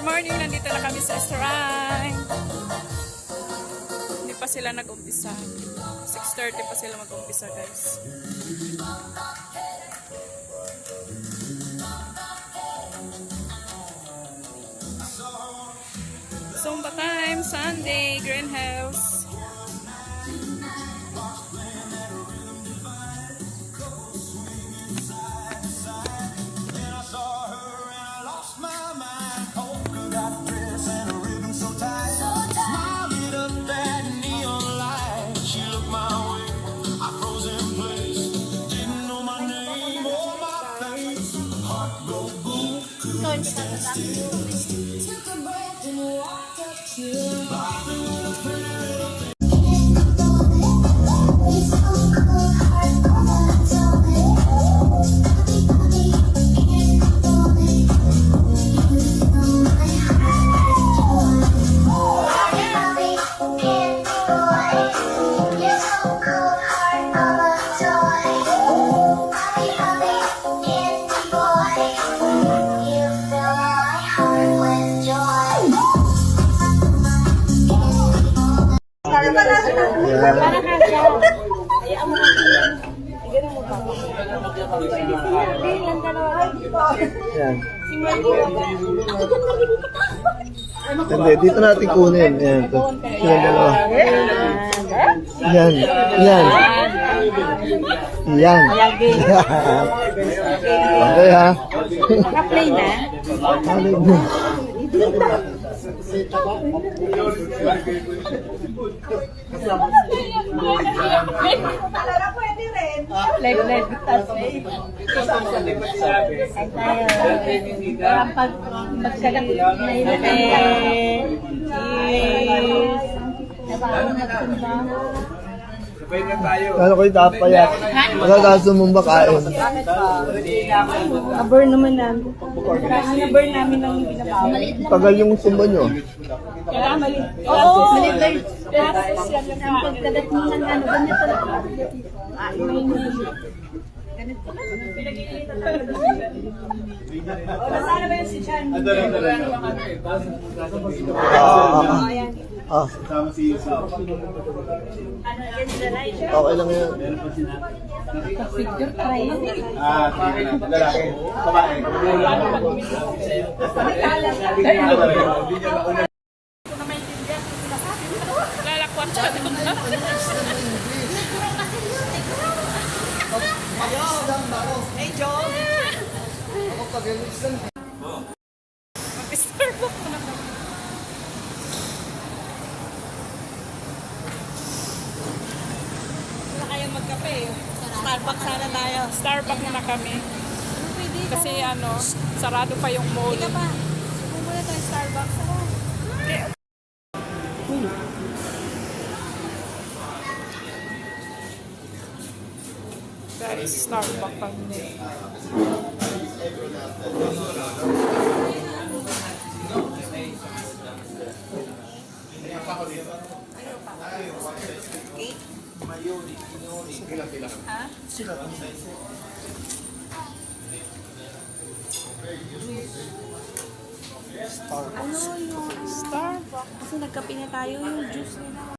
morning! Nandito na kami sa restaurant. Hindi pa sila nag-umpisa. 6:30 pa sila mag-umpisa, guys. Zumba time, Sunday, greenhouse. Yan. Hindi, dito natin kunin. Yan. Silang dalawa. Yan. Yan. Yan. Okay ha. Naka-play na? Halig na. Live tas eh. Ay tayo. Pag magsalak na yun eh. Ano ko yung tapayat? Magkakaso mong bakain. Na-burn naman namin. Na-burn namin ng binabawa. Tagal yung sumba nyo. Kaya mali. Oo. Mali ba yun? Ang pagkadat mo ng ano, ganyan talaga. Nasaan ba yun si Chan? Okay lang yan. Figure try. Lalaki. Babae. Lalakwat siya doon. Hey, Joe! Ako pag-elisan. Mag-Starbucks na kami. Wala kayong magkape. Starbucks sana tayo. Starbucks na kami. Kasi ano, sarado pa yung mall. Ika pa. Muna tayo Starbucks. Guys, Starbucks kami. Ano yung Starbucks? Kasi nagkape na tayo yung juice nila.